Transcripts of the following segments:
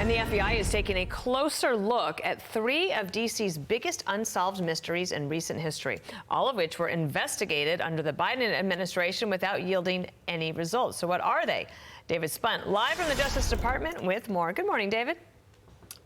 And the FBI is taking a closer look at 3 of D.C.'s biggest unsolved mysteries in recent history, all of which were investigated under the Biden administration without yielding any results. So what are they? David Spunt, live from the Justice Department with more. Good morning, David.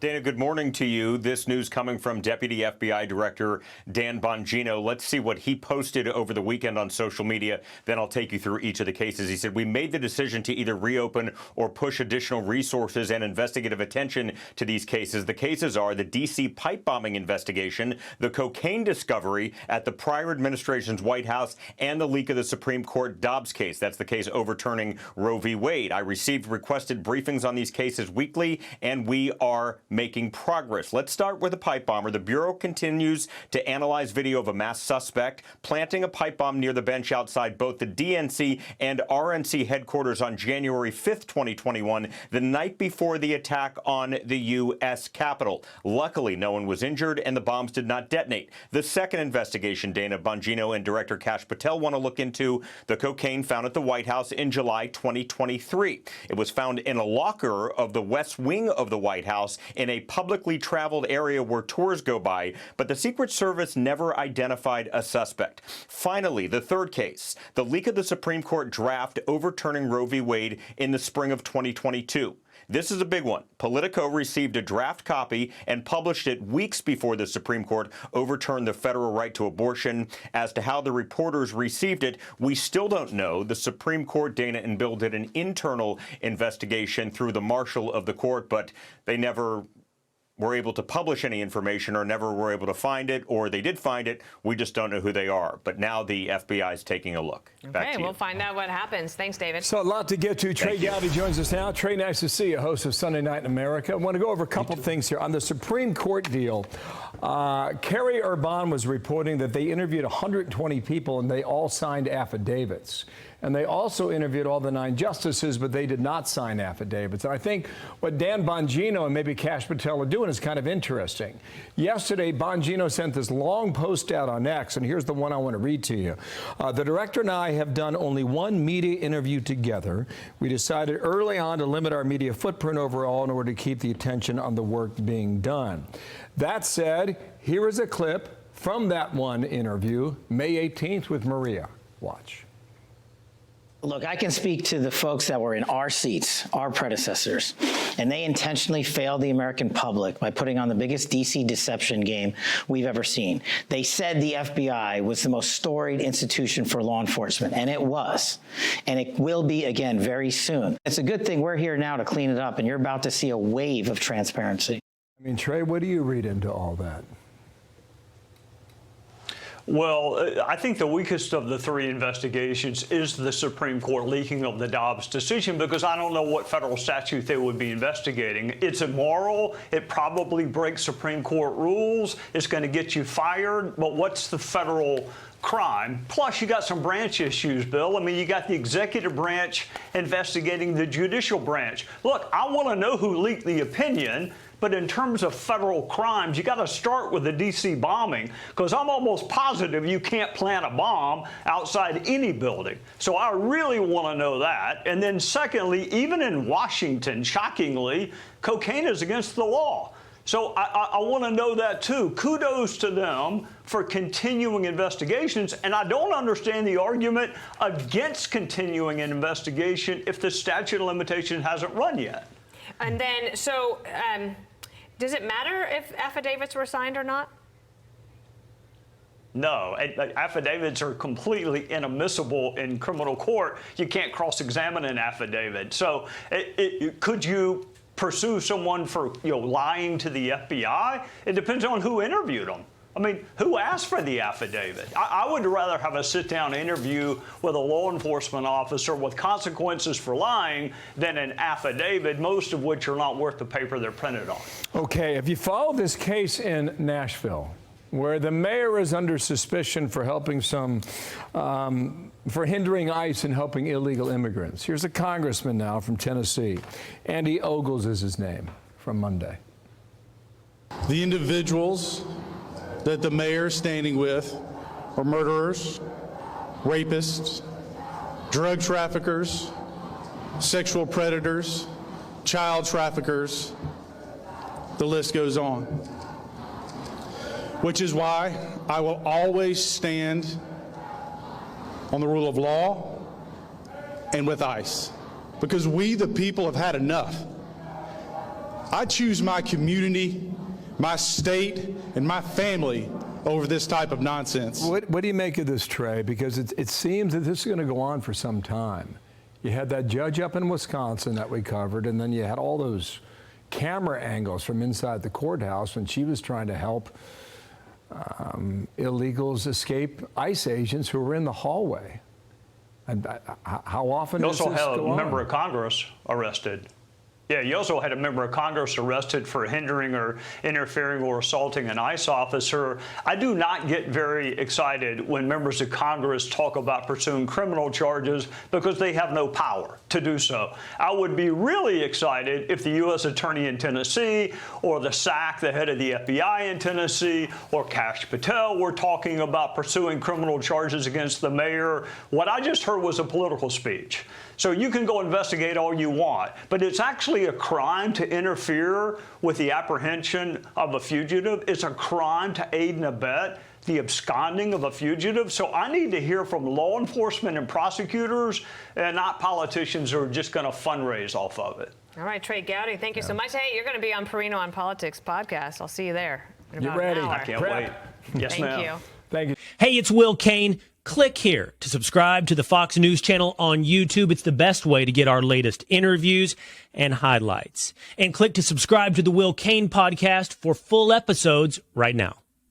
Dana, good morning to you. This news coming from Deputy FBI Director Dan Bongino. Let's see what he posted over the weekend on social media. Then I'll take you through each of the cases. He said, "We made the decision to either reopen or push additional resources and investigative attention to these cases. The cases are the D.C. pipe bombing investigation, the cocaine discovery at the prior administration's White House, and the leak of the Supreme Court Dobbs case." That's the case overturning Roe v. Wade. "I received requested briefings on these cases weekly, and we are making progress." Let's start with the pipe bomber. The Bureau continues to analyze video of a masked suspect planting a pipe bomb near the bench outside both the DNC and RNC headquarters on January 5th, 2021, the night before the attack on the U.S. Capitol. Luckily, no one was injured and the bombs did not detonate. The second investigation Dana Bongino and Director Kash Patel want to look into, the cocaine found at the White House in July 2023. It was found in a locker of the West Wing of the White House in a publicly traveled area where tours go by, but the Secret Service never identified a suspect. Finally, the third case, the leak of the Supreme Court draft overturning Roe v. Wade in the spring of 2022. This is a big one. Politico received a draft copy and published it weeks before the Supreme Court overturned the federal right to abortion. As to how the reporters received it, we still don't know. The Supreme Court, Dana and Bill, did an internal investigation through the marshal of the court, but they never were able to publish any information or never were able to find it, or they did find it. We just don't know who they are. But now the FBI is taking a look. Back to you. We'll find out what happens. Thanks, David. So a lot to get to. Trey Gowdy joins us now. Trey, nice to see you, host of Sunday Night in America. I want to go over a couple of things here. On the Supreme Court deal, Carrie Urban was reporting that they interviewed 120 people and they all signed affidavits. And they also interviewed all the 9 justices, but they did not sign affidavits. And I think what Dan Bongino and maybe Kash Patel are doing is kind of interesting. Yesterday, Bongino sent this long post out on X, and here's the one I want to read to you. "The director and I have done only one media interview together. We decided early on to limit our media footprint overall in order to keep the attention on the work being done." That said, here is a clip from that one interview, May 18th with Maria. Watch. Look, I can speak to the folks that were in our seats, our predecessors, and they intentionally failed the American public by putting on the biggest DC deception game we've ever seen. They said the FBI was the most storied institution for law enforcement, and it was, and it will be again very soon. It's a good thing we're here now to clean it up, and you're about to see a wave of transparency. I mean, Trey, what do you read into all that? Well, I think the weakest of the 3 investigations is the Supreme Court leaking of the Dobbs decision, because I don't know what federal statute they would be investigating. It's immoral. It probably breaks Supreme Court rules. It's going to get you fired. But what's the federal crime? Plus, you got some branch issues, Bill. I mean, you got the executive branch investigating the judicial branch. Look, I want to know who leaked the opinion. But in terms of federal crimes, you got to start with the D.C. bombing, because I'm almost positive you can't plant a bomb outside any building. So I really want to know that. And then secondly, even in Washington, shockingly, cocaine is against the law. So I want to know that, too. Kudos to them for continuing investigations. And I don't understand the argument against continuing an investigation if the statute of limitations hasn't run yet. And then, so does it matter if affidavits were signed or not? No, affidavits are completely inadmissible in criminal court. You can't cross-examine an affidavit. So could you pursue someone for lying to the FBI? It depends on who interviewed them. I mean, who asked for the affidavit? I would rather have a sit-down interview with a law enforcement officer with consequences for lying than an affidavit, most of which are not worth the paper they're printed on. Okay, if you follow this case in Nashville, where the mayor is under suspicion for helping for hindering ICE and helping illegal immigrants. Here's a congressman now from Tennessee. Andy Ogles is his name, from Monday. The individuals that the mayor is standing with are murderers, rapists, drug traffickers, sexual predators, child traffickers, The list goes on. Which is why I will always stand on the rule of law and with ICE. Because we, the people, have had enough. I choose my community, my state, and my family over this type of nonsense. What do you make of this, Trey? Because it seems that this is going to go on for some time. You had that judge up in Wisconsin that we covered, and then you had all those camera angles from inside the courthouse when she was trying to help illegals escape ICE agents who were in the hallway. And how often does this go on? You also had a member of Congress arrested. Yeah, you also had a member of Congress arrested for hindering or interfering or assaulting an ICE officer. I do not get very excited when members of Congress talk about pursuing criminal charges because they have no power to do so. I would be really excited if the U.S. Attorney in Tennessee or the SAC, the head of the FBI in Tennessee, or Kash Patel were talking about pursuing criminal charges against the mayor. What I just heard was a political speech. So you can go investigate all you want, but it's actually a crime to interfere with the apprehension of a fugitive. It's a crime to aid and abet the absconding of a fugitive. So I need to hear from law enforcement and prosecutors and not politicians who are just going to fundraise off of it. All right, Trey Gowdy, thank you so much. Hey, you're going to be on Perino on Politics podcast. I'll see you there in about Get ready. an hour. I can't wait. Yes, ma'am. Thank you. Thank you. Hey, it's Will Kane. Click here to subscribe to the Fox News channel on YouTube. It's the best way to get our latest interviews and highlights. And click to subscribe to the Will Kane podcast for full episodes right now.